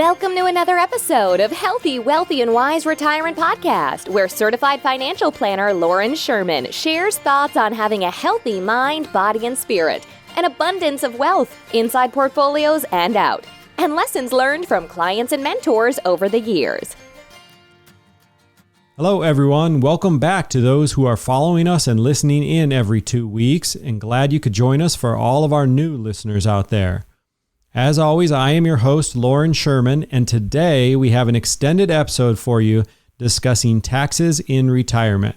Welcome to another episode of Healthy, Wealthy, and Wise Retirement Podcast, where certified financial planner Lauren Sherman shares thoughts on having a healthy mind, body, and spirit, an abundance of wealth inside portfolios and out, and lessons learned from clients and mentors over the years. Hello, everyone. Welcome back to those who are following us and listening in every 2 weeks, and glad you could join us for all of our new listeners out there. As always, I am your host, Lauren Sherman, and today we have an extended episode for you discussing taxes in retirement.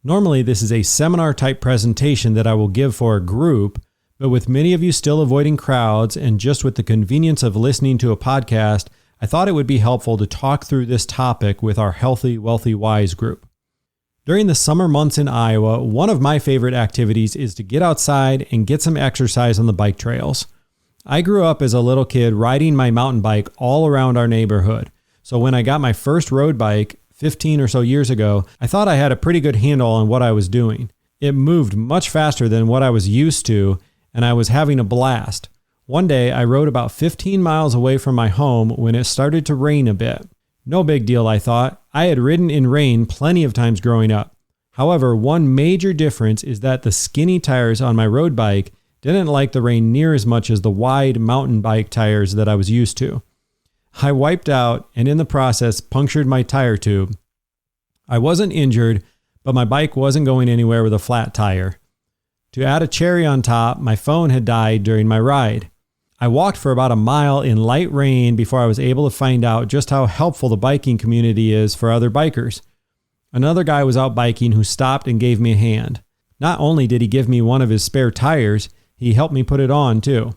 Normally, this is a seminar-type presentation that I will give for a group, but with many of you still avoiding crowds and just with the convenience of listening to a podcast, I thought it would be helpful to talk through this topic with our Healthy, Wealthy, Wise group. During the summer months in Iowa, one of my favorite activities is to get outside and get some exercise on the bike trails. I grew up as a little kid riding my mountain bike all around our neighborhood. So when I got my first road bike 15 or so years ago, I thought I had a pretty good handle on what I was doing. It moved much faster than what I was used to, and I was having a blast. One day I rode about 15 miles away from my home when it started to rain a bit. No big deal, I thought. I had ridden in rain plenty of times growing up. However, one major difference is that the skinny tires on my road bike didn't like the rain near as much as the wide mountain bike tires that I was used to. I wiped out and in the process punctured my tire tube. I wasn't injured, but my bike wasn't going anywhere with a flat tire. To add a cherry on top, my phone had died during my ride. I walked for about a mile in light rain before I was able to find out just how helpful the biking community is for other bikers. Another guy was out biking who stopped and gave me a hand. Not only did he give me one of his spare tires, he helped me put it on too.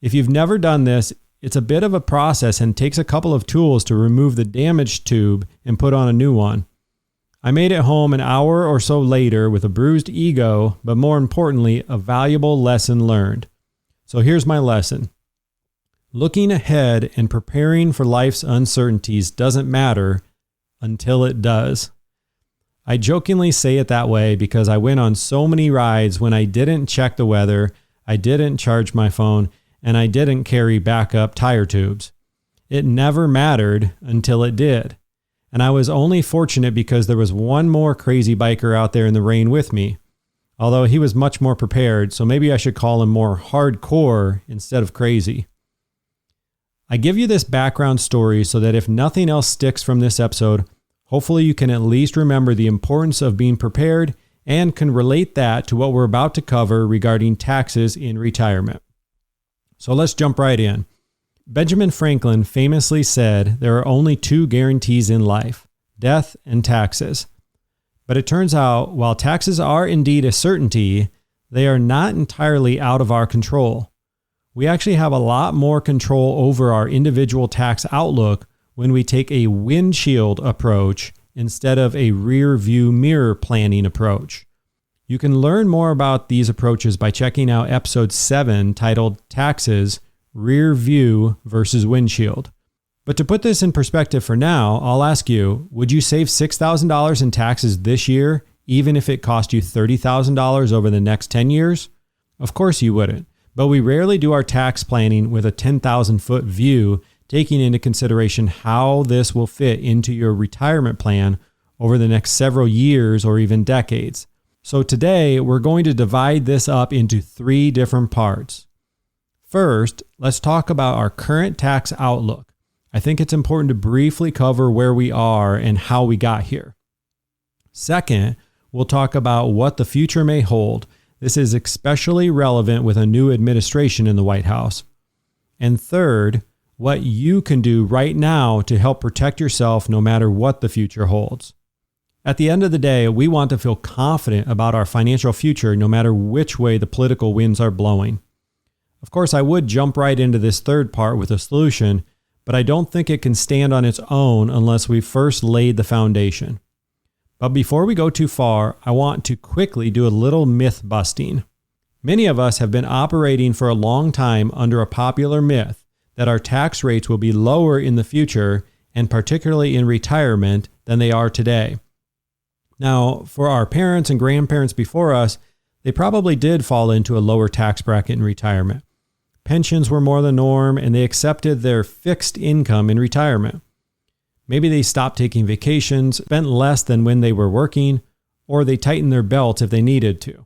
If you've never done this, it's a bit of a process and takes a couple of tools to remove the damaged tube and put on a new one. I made it home an hour or so later with a bruised ego, but more importantly, a valuable lesson learned. So here's my lesson. Looking ahead and preparing for life's uncertainties doesn't matter until it does. I jokingly say it that way because I went on so many rides when I didn't check the weather, I didn't charge my phone, and I didn't carry backup tire tubes. It never mattered until it did. And I was only fortunate because there was one more crazy biker out there in the rain with me. Although he was much more prepared, so maybe I should call him more hardcore instead of crazy. I give you this background story so that if nothing else sticks from this episode, hopefully you can at least remember the importance of being prepared and can relate that to what we're about to cover regarding taxes in retirement. So let's jump right in. Benjamin Franklin famously said there are only two guarantees in life, death and taxes. But it turns out while taxes are indeed a certainty, they are not entirely out of our control. We actually have a lot more control over our individual tax outlook when we take a windshield approach instead of a rear view mirror planning approach. You can learn more about these approaches by checking out episode 7 titled Taxes, Rear View versus Windshield. But to put this in perspective for now, I'll ask you, would you save $6,000 in taxes this year, even if it cost you $30,000 over the next 10 years? Of course you wouldn't, but we rarely do our tax planning with a 10,000-foot view, taking into consideration how this will fit into your retirement plan over the next several years or even decades. So today, we're going to divide this up into 3 different parts. First, let's talk about our current tax outlook. I think it's important to briefly cover where we are and how we got here. Second, we'll talk about what the future may hold. This is especially relevant with a new administration in the White House. And third, what you can do right now to help protect yourself no matter what the future holds. At the end of the day, we want to feel confident about our financial future no matter which way the political winds are blowing. Of course, I would jump right into this third part with a solution, but I don't think it can stand on its own unless we first laid the foundation. But before we go too far, I want to quickly do a little myth busting. Many of us have been operating for a long time under a popular myth that our tax rates will be lower in the future, and particularly in retirement, than they are today. Now, for our parents and grandparents before us, they probably did fall into a lower tax bracket in retirement. pensions were more the norm, and they accepted their fixed income in retirement. Maybe they stopped taking vacations, spent less than when they were working, or they tightened their belts if they needed to.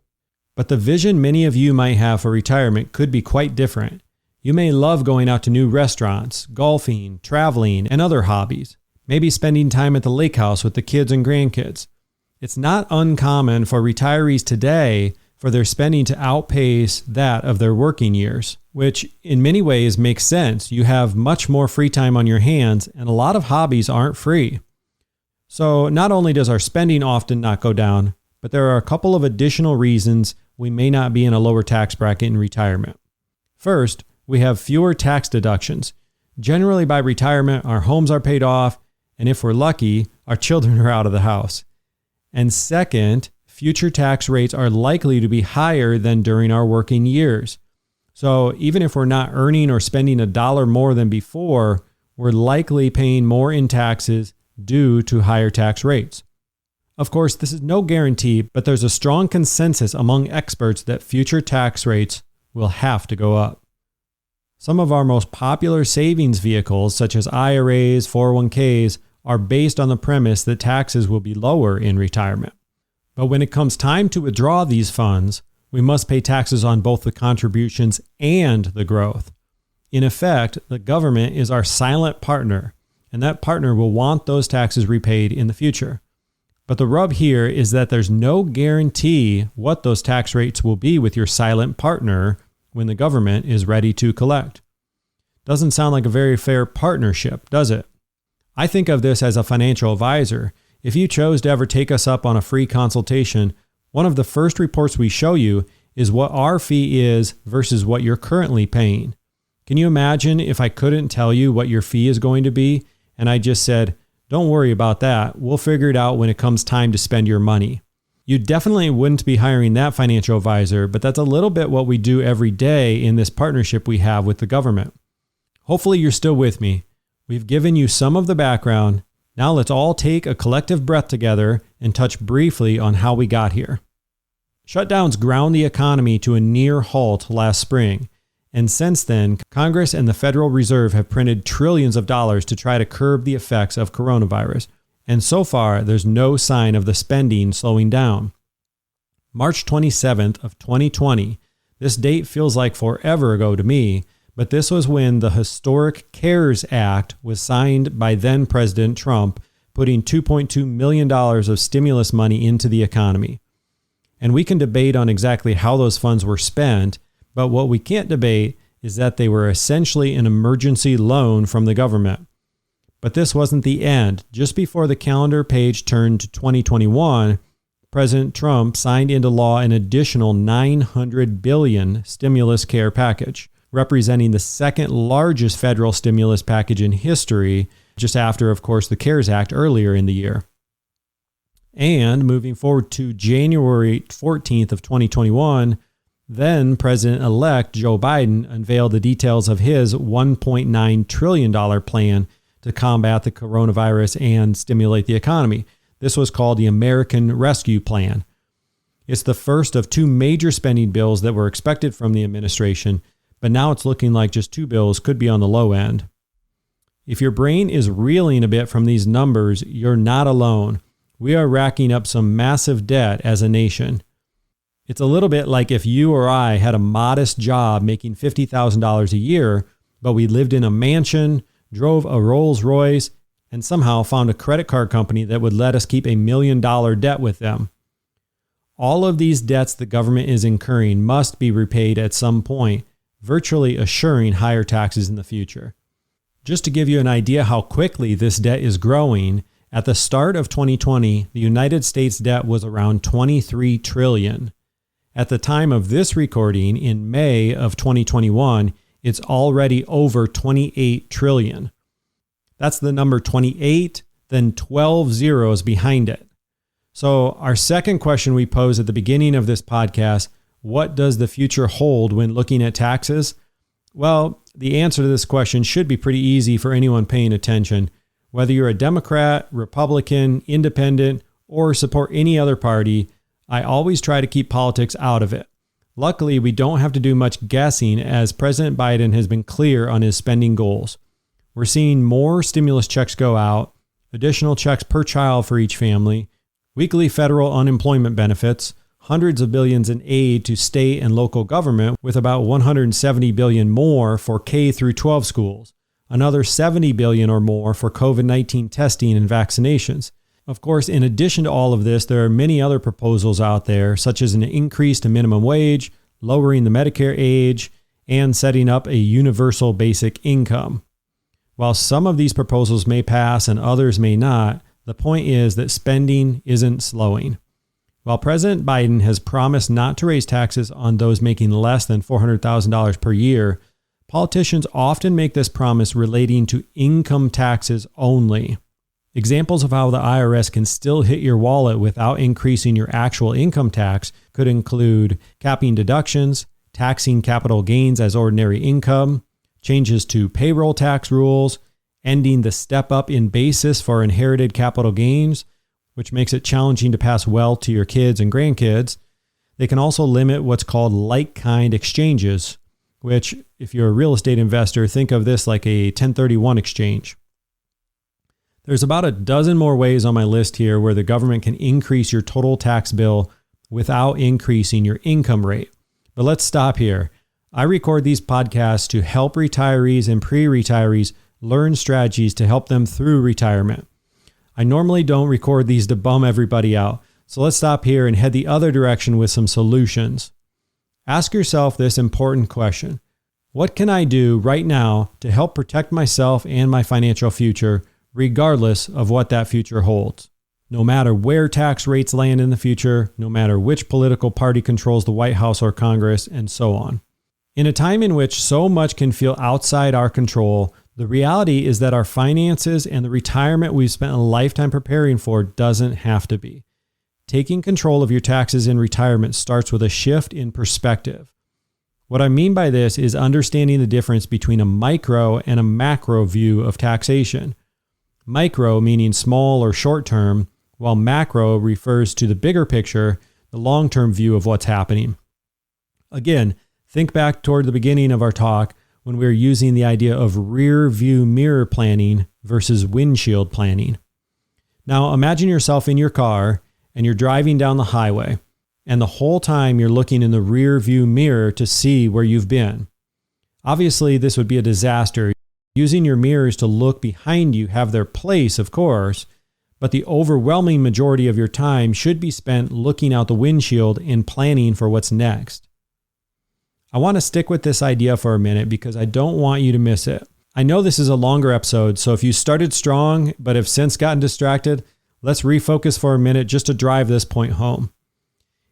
But the vision many of you might have for retirement could be quite different. You may love going out to new restaurants, golfing, traveling, and other hobbies. Maybe spending time at the lake house with the kids and grandkids. It's not uncommon for retirees today for their spending to outpace that of their working years, which in many ways makes sense. You have much more free time on your hands, and a lot of hobbies aren't free. So not only does our spending often not go down, but there are a couple of additional reasons we may not be in a lower tax bracket in retirement. First, we have fewer tax deductions. Generally by retirement, our homes are paid off, and if we're lucky, our children are out of the house. And second, future tax rates are likely to be higher than during our working years. So even if we're not earning or spending $1 more than before, we're likely paying more in taxes due to higher tax rates. Of course, this is no guarantee, but there's a strong consensus among experts that future tax rates will have to go up. Some of our most popular savings vehicles, such as IRAs, 401ks, are based on the premise that taxes will be lower in retirement. But when it comes time to withdraw these funds, we must pay taxes on both the contributions and the growth. In effect, the government is our silent partner, and that partner will want those taxes repaid in the future. But the rub here is that there's no guarantee what those tax rates will be with your silent partner when the government is ready to collect. Doesn't sound like a very fair partnership, does it? I think of this as a financial advisor. If you chose to ever take us up on a free consultation, one of the first reports we show you is what our fee is versus what you're currently paying. Can you imagine if I couldn't tell you what your fee is going to be and I just said, don't worry about that, we'll figure it out when it comes time to spend your money? You definitely wouldn't be hiring that financial advisor, but that's a little bit what we do every day in this partnership we have with the government. Hopefully you're still with me. We've given you some of the background. Now let's all take a collective breath together and touch briefly on how we got here. Shutdowns ground the economy to a near halt last spring. And since then, Congress and the Federal Reserve have printed trillions of dollars to try to curb the effects of coronavirus. And so far, there's no sign of the spending slowing down. March 27th of 2020, this date feels like forever ago to me, but this was when the historic CARES Act was signed by then President Trump, putting $2.2 million of stimulus money into the economy. And we can debate on exactly how those funds were spent, but what we can't debate is that they were essentially an emergency loan from the government. But this wasn't the end. Just before the calendar page turned to 2021, President Trump signed into law an additional $900 billion stimulus care package, representing the second largest federal stimulus package in history, just after, of course, the CARES Act earlier in the year. And moving forward to January 14th of 2021, then President-elect Joe Biden unveiled the details of his $1.9 trillion plan to combat the coronavirus and stimulate the economy. This was called the American Rescue Plan. It's the first of two major spending bills that were expected from the administration, but now it's looking like just two bills could be on the low end. If your brain is reeling a bit from these numbers, you're not alone. We are racking up some massive debt as a nation. It's a little bit like if you or I had a modest job making $50,000 a year, but we lived in a mansion, drove a Rolls Royce, and somehow found a credit card company that would let us keep $1 million debt with them. All of these debts the government is incurring must be repaid at some point, virtually assuring higher taxes in the future. Just to give you an idea how quickly this debt is growing, at the start of 2020, the United States debt was around $23 trillion. At the time of this recording, in May of 2021, it's already over $28 trillion. That's the number 28, then 12 zeros behind it. So our second question we pose at the beginning of this podcast, what does the future hold when looking at taxes? Well, the answer to this question should be pretty easy for anyone paying attention. Whether you're a Democrat, Republican, Independent, or support any other party, I always try to keep politics out of it. Luckily, we don't have to do much guessing as President Biden has been clear on his spending goals. We're seeing more stimulus checks go out, additional checks per child for each family, weekly federal unemployment benefits, hundreds of billions in aid to state and local government with about $170 billion more for K through 12 schools, another $70 billion or more for COVID-19 testing and vaccinations. Of course, in addition to all of this, there are many other proposals out there, such as an increase to minimum wage, lowering the Medicare age, and setting up a universal basic income. While some of these proposals may pass and others may not, the point is that spending isn't slowing. While President Biden has promised not to raise taxes on those making less than $400,000 per year, politicians often make this promise relating to income taxes only. Examples of how the IRS can still hit your wallet without increasing your actual income tax could include capping deductions, taxing capital gains as ordinary income, changes to payroll tax rules, ending the step-up in basis for inherited capital gains, which makes it challenging to pass wealth to your kids and grandkids. They can also limit what's called like-kind exchanges, which, if you're a real estate investor, think of this like a 1031 exchange. There's about a dozen more ways on my list here where the government can increase your total tax bill without increasing your income rate. But let's stop here. I record these podcasts to help retirees and pre-retirees learn strategies to help them through retirement. I normally don't record these to bum everybody out, so let's stop here and head the other direction with some solutions. Ask yourself this important question. What can I do right now to help protect myself and my financial future, regardless of what that future holds? No matter where tax rates land in the future, no matter which political party controls the White House or Congress, and so on. In a time in which so much can feel outside our control, the reality is that our finances and the retirement we've spent a lifetime preparing for doesn't have to be. Taking control of your taxes in retirement starts with a shift in perspective. What I mean by this is understanding the difference between a micro and a macro view of taxation. Micro meaning small or short term, while macro refers to the bigger picture, the long-term view of what's happening. Again, think back toward the beginning of our talk when we were using the idea of rear view mirror planning versus windshield planning. Now imagine yourself in your car and you're driving down the highway, and the whole time you're looking in the rear view mirror to see where you've been. Obviously, this would be a disaster. Using your mirrors to look behind you have their place, of course, but the overwhelming majority of your time should be spent looking out the windshield and planning for what's next. I want to stick with this idea for a minute because I don't want you to miss it. I know this is a longer episode, so if you started strong but have since gotten distracted, let's refocus for a minute just to drive this point home.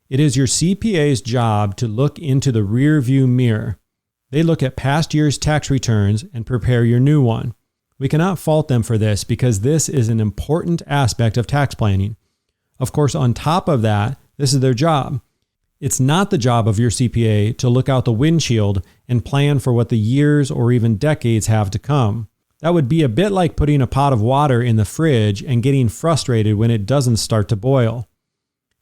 It is your CPA's job to look into the rear view mirror. They look at past year's tax returns and prepare your new one. We cannot fault them for this because this is an important aspect of tax planning. Of course, on top of that, this is their job. It's not the job of your CPA to look out the windshield and plan for what the years or even decades have to come. That would be a bit like putting a pot of water in the fridge and getting frustrated when it doesn't start to boil.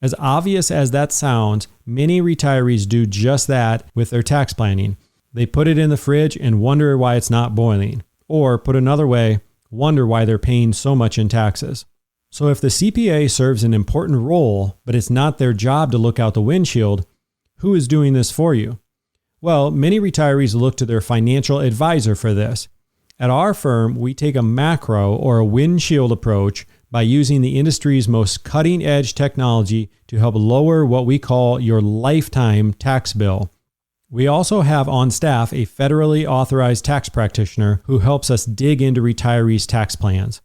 As obvious as that sounds, many retirees do just that with their tax planning. They put it in the fridge and wonder why it's not boiling. Or, put another way, wonder why they're paying so much in taxes. So if the CPA serves an important role, but it's not their job to look out the windshield, who is doing this for you? Well, many retirees look to their financial advisor for this. At our firm, we take a macro or a windshield approach by using the industry's most cutting-edge technology to help lower what we call your lifetime tax bill. We also have on staff a federally authorized tax practitioner who helps us dig into retirees' tax plans.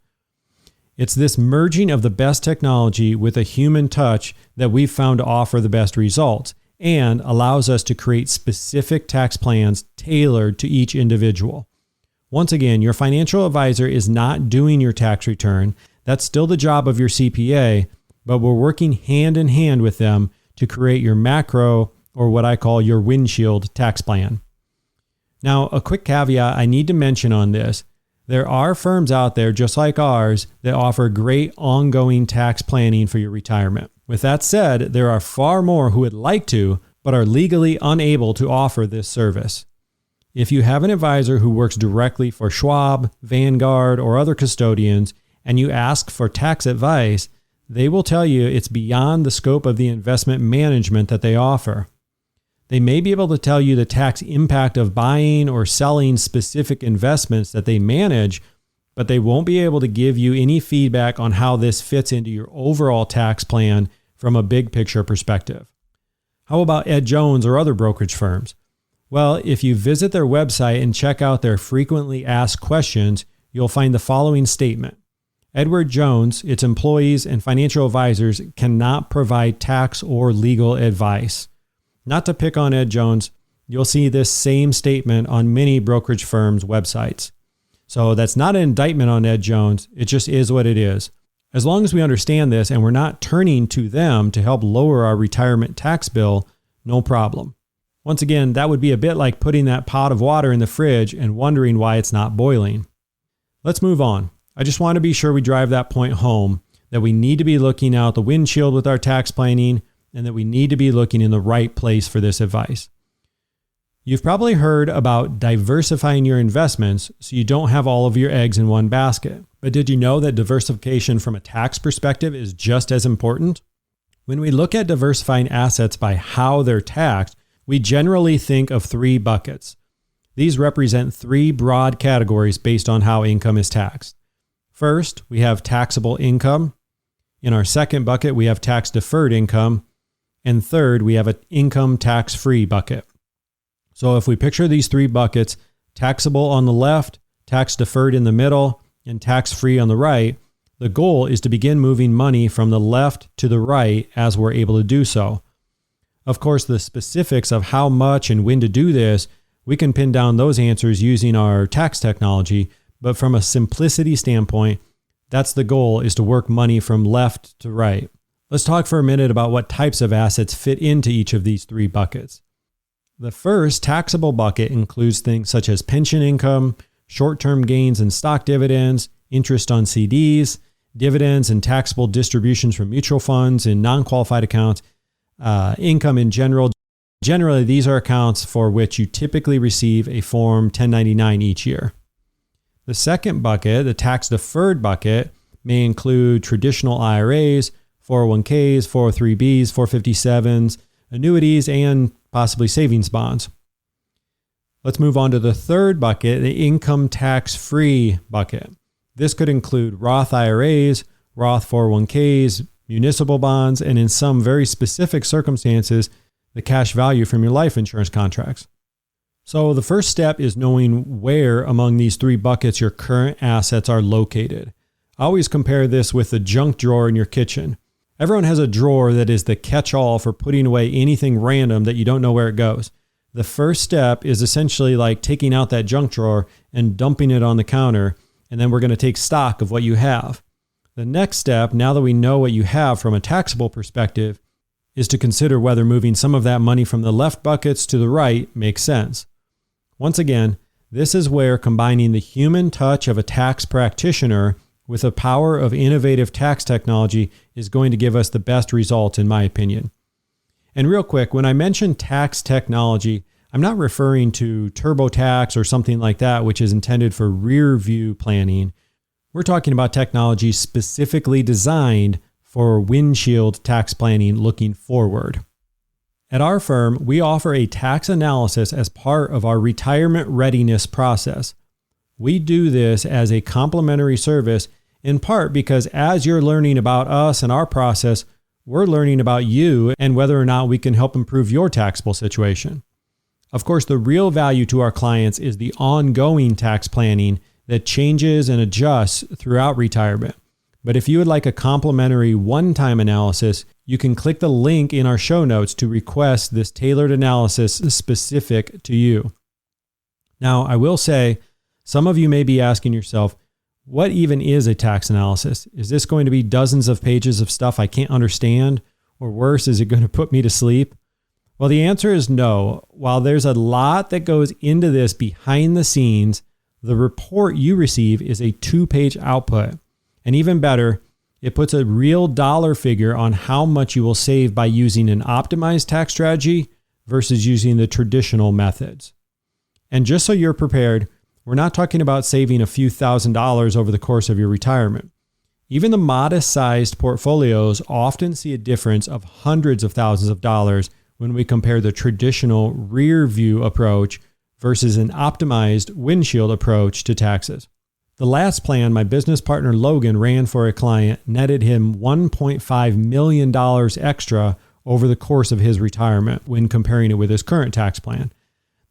It's this merging of the best technology with a human touch that we've found to offer the best results and allows us to create specific tax plans tailored to each individual. Once again, your financial advisor is not doing your tax return. That's still the job of your CPA, but we're working hand in hand with them to create your macro, or what I call your windshield tax plan. Now, a quick caveat I need to mention on this. There are firms out there just like ours that offer great ongoing tax planning for your retirement. With that said, there are far more who would like to, but are legally unable to offer this service. If you have an advisor who works directly for Schwab, Vanguard, or other custodians, and you ask for tax advice, they will tell you it's beyond the scope of the investment management that they offer. They may be able to tell you the tax impact of buying or selling specific investments that they manage, but they won't be able to give you any feedback on how this fits into your overall tax plan from a big picture perspective. How about Ed Jones or other brokerage firms? Well, if you visit their website and check out their frequently asked questions, you'll find the following statement. Edward Jones, its employees, and financial advisors cannot provide tax or legal advice. Not to pick on Ed Jones, you'll see this same statement on many brokerage firms' websites. So that's not an indictment on Ed Jones. It just is what it is. As long as we understand this and we're not turning to them to help lower our retirement tax bill, no problem. Once again, that would be a bit like putting that pot of water in the fridge and wondering why it's not boiling. Let's move on. I just want to be sure we drive that point home, that we need to be looking out the windshield with our tax planning and that we need to be looking in the right place for this advice. You've probably heard about diversifying your investments so you don't have all of your eggs in one basket. But did you know that diversification from a tax perspective is just as important? When we look at diversifying assets by how they're taxed, we generally think of three buckets. These represent three broad categories based on how income is taxed. First, we have taxable income. In our second bucket, we have tax-deferred income. And third, we have an income tax-free bucket. So if we picture these three buckets, taxable on the left, tax-deferred in the middle, and tax-free on the right, the goal is to begin moving money from the left to the right as we're able to do so. Of course, the specifics of how much and when to do this, we can pin down those answers using our tax technology, but from a simplicity standpoint, that's the goal, is to work money from left to right. Let's talk for a minute about what types of assets fit into each of these three buckets. The first taxable bucket includes things such as pension income, short-term gains and stock dividends, interest on CDs, dividends and taxable distributions from mutual funds and non-qualified accounts, income in general. Generally, these are accounts for which you typically receive a Form 1099 each year. The second bucket, the tax-deferred bucket, may include traditional IRAs, 401ks, 403bs, 457s, annuities, and possibly savings bonds. Let's move on to the third bucket, the income tax-free bucket. This could include Roth IRAs, Roth 401ks, municipal bonds, and in some very specific circumstances, the cash value from your life insurance contracts. So the first step is knowing where among these three buckets your current assets are located. I always compare this with the junk drawer in your kitchen. Everyone has a drawer that is the catch-all for putting away anything random that you don't know where it goes. The first step is essentially like taking out that junk drawer and dumping it on the counter, and then we're going to take stock of what you have. The next step, now that we know what you have from a taxable perspective, is to consider whether moving some of that money from the left buckets to the right makes sense. Once again, this is where combining the human touch of a tax practitioner with the power of innovative tax technology is going to give us the best results, in my opinion. And real quick, when I mention tax technology, I'm not referring to TurboTax or something like that, which is intended for rear view planning. We're talking about technology specifically designed for windshield tax planning looking forward. At our firm, we offer a tax analysis as part of our retirement readiness process. We do this as a complimentary service, in part because as you're learning about us and our process, we're learning about you and whether or not we can help improve your taxable situation. Of course, the real value to our clients is the ongoing tax planning that changes and adjusts throughout retirement. But if you would like a complimentary one-time analysis, you can click the link in our show notes to request this tailored analysis specific to you. Now, I will say, some of you may be asking yourself, what even is a tax analysis? Is this going to be dozens of pages of stuff I can't understand? Or worse, is it going to put me to sleep? Well, the answer is no. While there's a lot that goes into this behind the scenes, the report you receive is a 2-page output. And even better, it puts a real dollar figure on how much you will save by using an optimized tax strategy versus using the traditional methods. And just so you're prepared, we're not talking about saving a few $1,000s over the course of your retirement. Even the modest-sized portfolios often see a difference of hundreds of thousands of dollars when we compare the traditional rear view approach versus an optimized windshield approach to taxes. The last plan my business partner Logan ran for a client netted him $1.5 million extra over the course of his retirement when comparing it with his current tax plan.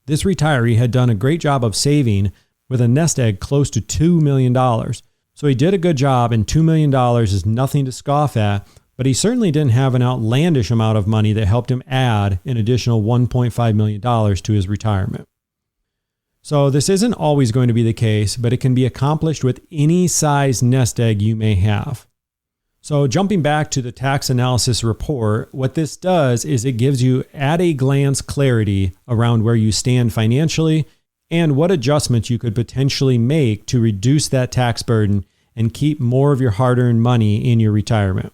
This retiree had done a great job of saving with a nest egg close to $2 million. So he did a good job, and $2 million is nothing to scoff at, but he certainly didn't have an outlandish amount of money that helped him add an additional $1.5 million to his retirement. So this isn't always going to be the case, but it can be accomplished with any size nest egg you may have. So jumping back to the tax analysis report, what this does is it gives you at a glance clarity around where you stand financially and what adjustments you could potentially make to reduce that tax burden and keep more of your hard-earned money in your retirement.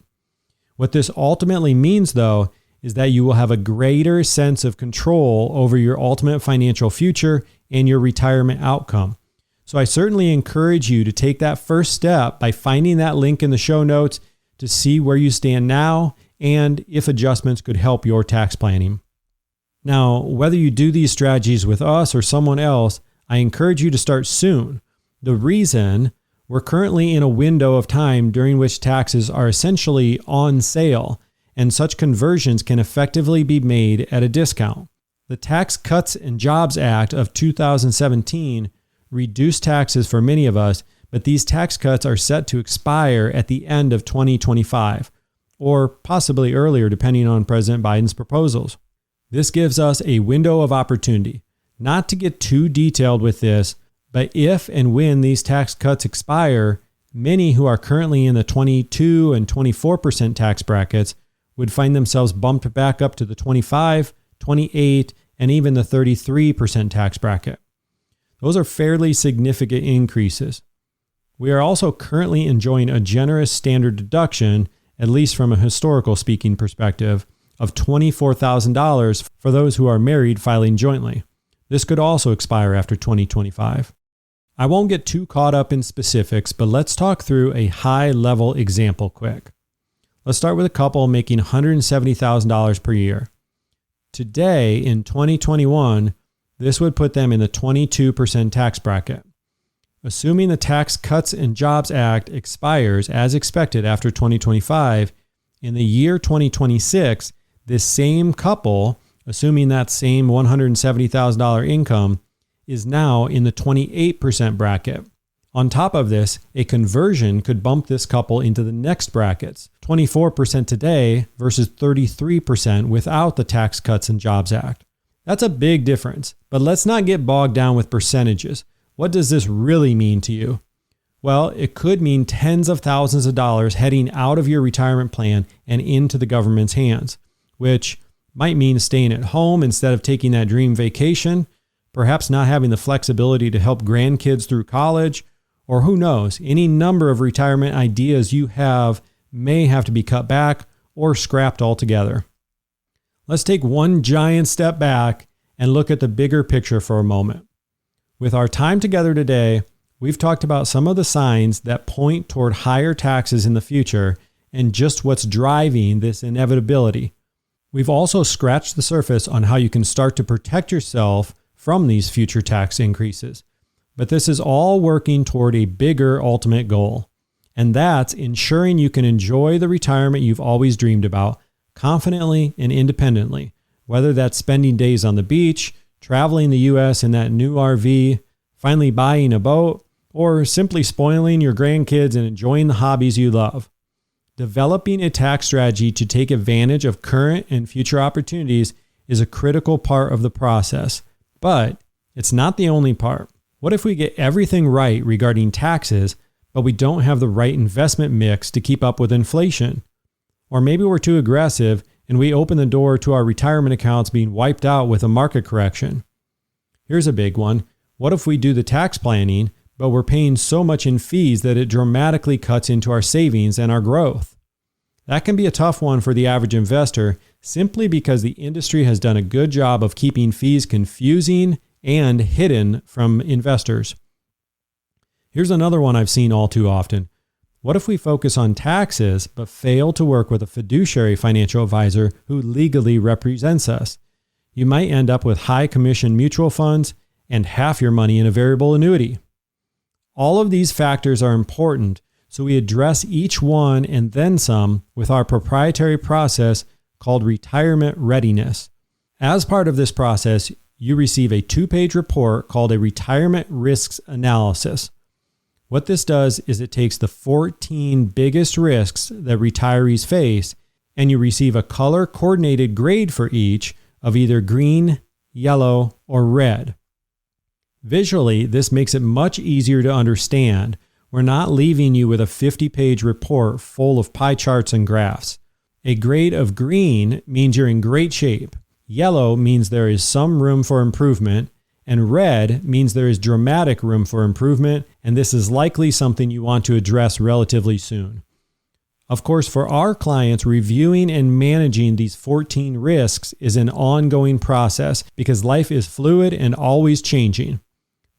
What this ultimately means, though, is that you will have a greater sense of control over your ultimate financial future and your retirement outcome. So I certainly encourage you to take that first step by finding that link in the show notes to see where you stand now and if adjustments could help your tax planning. Now, whether you do these strategies with us or someone else, I encourage you to start soon. The reason: we're currently in a window of time during which taxes are essentially on sale, and such conversions can effectively be made at a discount. The Tax Cuts and Jobs Act of 2017 reduced taxes for many of us, but these tax cuts are set to expire at the end of 2025, or possibly earlier depending on President Biden's proposals. This gives us a window of opportunity. Not to get too detailed with this, but if and when these tax cuts expire, many who are currently in the 22 and 24% tax brackets would find themselves bumped back up to the 25, 28, and even the 33% tax bracket. Those are fairly significant increases. We are also currently enjoying a generous standard deduction, at least from a historical speaking perspective, of $24,000 for those who are married filing jointly. This could also expire after 2025. I won't get too caught up in specifics, but let's talk through a high-level example quick. Let's start with a couple making $170,000 per year. Today, in 2021, this would put them in the 22% tax bracket. Assuming the Tax Cuts and Jobs Act expires as expected after 2025, in the year 2026, this same couple, assuming that same $170,000 income, is now in the 28% bracket. On top of this, a conversion could bump this couple into the next brackets, 24% today versus 33% without the Tax Cuts and Jobs Act. That's a big difference, but let's not get bogged down with percentages. What does this really mean to you? Well, it could mean tens of thousands of dollars heading out of your retirement plan and into the government's hands, which might mean staying at home instead of taking that dream vacation, perhaps not having the flexibility to help grandkids through college, or who knows, any number of retirement ideas you have may have to be cut back or scrapped altogether. Let's take one giant step back and look at the bigger picture for a moment. With our time together today, we've talked about some of the signs that point toward higher taxes in the future and just what's driving this inevitability. We've also scratched the surface on how you can start to protect yourself from these future tax increases. But this is all working toward a bigger ultimate goal, and that's ensuring you can enjoy the retirement you've always dreamed about confidently and independently, whether that's spending days on the beach, traveling the U.S. in that new RV, finally buying a boat, or simply spoiling your grandkids and enjoying the hobbies you love. Developing a tax strategy to take advantage of current and future opportunities is a critical part of the process, but it's not the only part. What if we get everything right regarding taxes, but we don't have the right investment mix to keep up with inflation? Or maybe we're too aggressive and we open the door to our retirement accounts being wiped out with a market correction. Here's a big one. What if we do the tax planning, but we're paying so much in fees that it dramatically cuts into our savings and our growth? That can be a tough one for the average investor, simply because the industry has done a good job of keeping fees confusing and hidden from investors. Here's another one I've seen all too often. What if we focus on taxes but fail to work with a fiduciary financial advisor who legally represents us? You might end up with high commission mutual funds and half your money in a variable annuity. All of these factors are important, so we address each one and then some with our proprietary process called retirement readiness. As part of this process, you receive a 2-page report called a retirement risks analysis. What this does is it takes the 14 biggest risks that retirees face, and you receive a color-coordinated grade for each of either green, yellow, or red. Visually, this makes it much easier to understand. We're not leaving you with a 50-page report full of pie charts and graphs. A grade of green means you're in great shape. Yellow means there is some room for improvement. And red means there is dramatic room for improvement, and this is likely something you want to address relatively soon. Of course, for our clients, reviewing and managing these 14 risks is an ongoing process because life is fluid and always changing.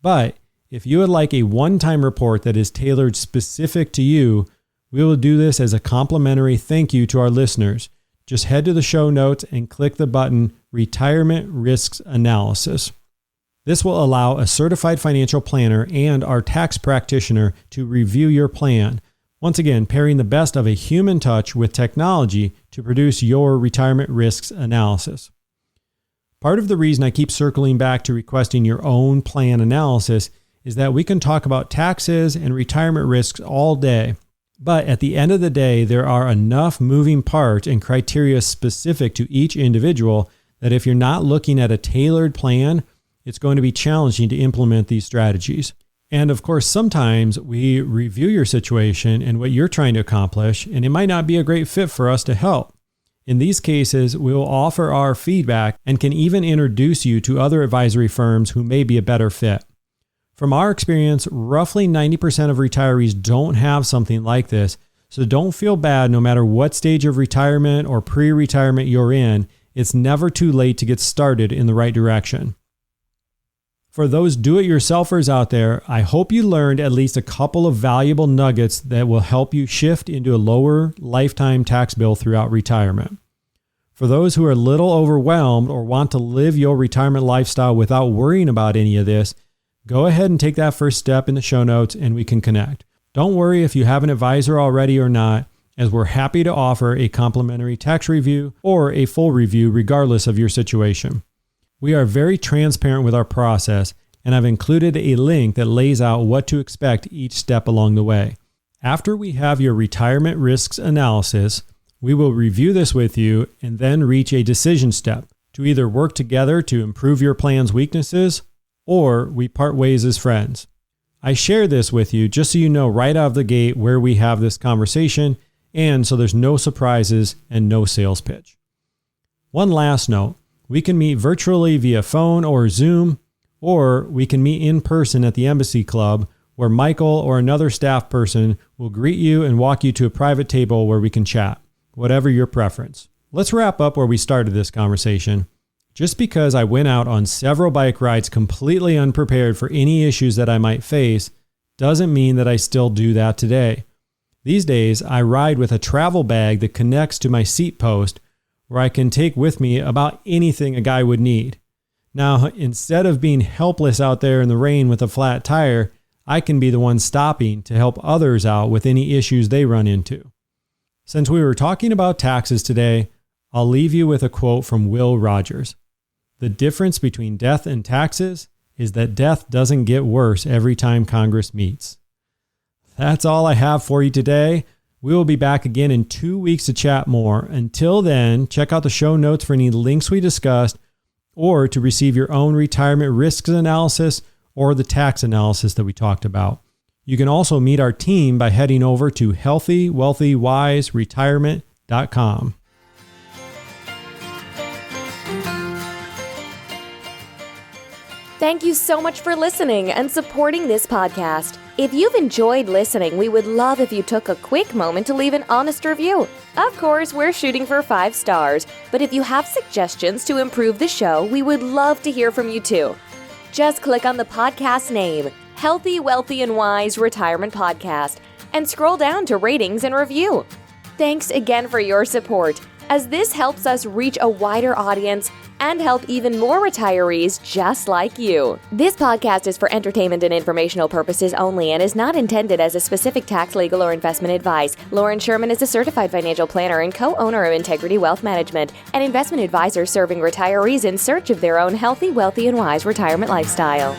But if you would like a one-time report that is tailored specific to you, we will do this as a complimentary thank you to our listeners. Just head to the show notes and click the button Retirement Risks Analysis. This will allow a certified financial planner and our tax practitioner to review your plan. Once again, pairing the best of a human touch with technology to produce your retirement risks analysis. Part of the reason I keep circling back to requesting your own plan analysis is that we can talk about taxes and retirement risks all day. But at the end of the day, there are enough moving parts and criteria specific to each individual that if you're not looking at a tailored plan, it's going to be challenging to implement these strategies. And of course, sometimes we review your situation and what you're trying to accomplish, and it might not be a great fit for us to help. In these cases, we will offer our feedback and can even introduce you to other advisory firms who may be a better fit. From our experience, roughly 90% of retirees don't have something like this, so don't feel bad no matter what stage of retirement or pre-retirement you're in. It's never too late to get started in the right direction. For those do-it-yourselfers out there, I hope you learned at least a couple of valuable nuggets that will help you shift into a lower lifetime tax bill throughout retirement. For those who are a little overwhelmed or want to live your retirement lifestyle without worrying about any of this, go ahead and take that first step in the show notes and we can connect. Don't worry if you have an advisor already or not, as we're happy to offer a complimentary tax review or a full review regardless of your situation. We are very transparent with our process, and I've included a link that lays out what to expect each step along the way. After we have your retirement risks analysis, we will review this with you and then reach a decision step to either work together to improve your plan's weaknesses or we part ways as friends. I share this with you just so you know right out of the gate where we have this conversation and so there's no surprises and no sales pitch. One last note. We can meet virtually via phone or Zoom, or we can meet in person at the Embassy Club where Michael or another staff person will greet you and walk you to a private table where we can chat, whatever your preference. Let's wrap up where we started this conversation. Just because I went out on several bike rides completely unprepared for any issues that I might face doesn't mean that I still do that today. These days, I ride with a travel bag that connects to my seat post where I can take with me about anything a guy would need. Now, instead of being helpless out there in the rain with a flat tire, I can be the one stopping to help others out with any issues they run into. Since we were talking about taxes today, I'll leave you with a quote from Will Rogers. The difference between death and taxes is that death doesn't get worse every time Congress meets. That's all I have for you today. We will be back again in 2 weeks to chat more. Until then, check out the show notes for any links we discussed or to receive your own retirement risks analysis or the tax analysis that we talked about. You can also meet our team by heading over to healthywealthywiseretirement.com. Thank you so much for listening and supporting this podcast. If you've enjoyed listening, we would love if you took a quick moment to leave an honest review. Of course, we're shooting for 5 stars. But if you have suggestions to improve the show, we would love to hear from you too. Just click on the podcast name, Healthy, Wealthy, and Wise Retirement Podcast, and scroll down to ratings and review. Thanks again for your support, as this helps us reach a wider audience and help even more retirees just like you. This podcast is for entertainment and informational purposes only and is not intended as a specific tax, legal, or investment advice. Lauren Sherman is a certified financial planner and co-owner of Integrity Wealth Management, an investment advisor serving retirees in search of their own healthy, wealthy, and wise retirement lifestyle.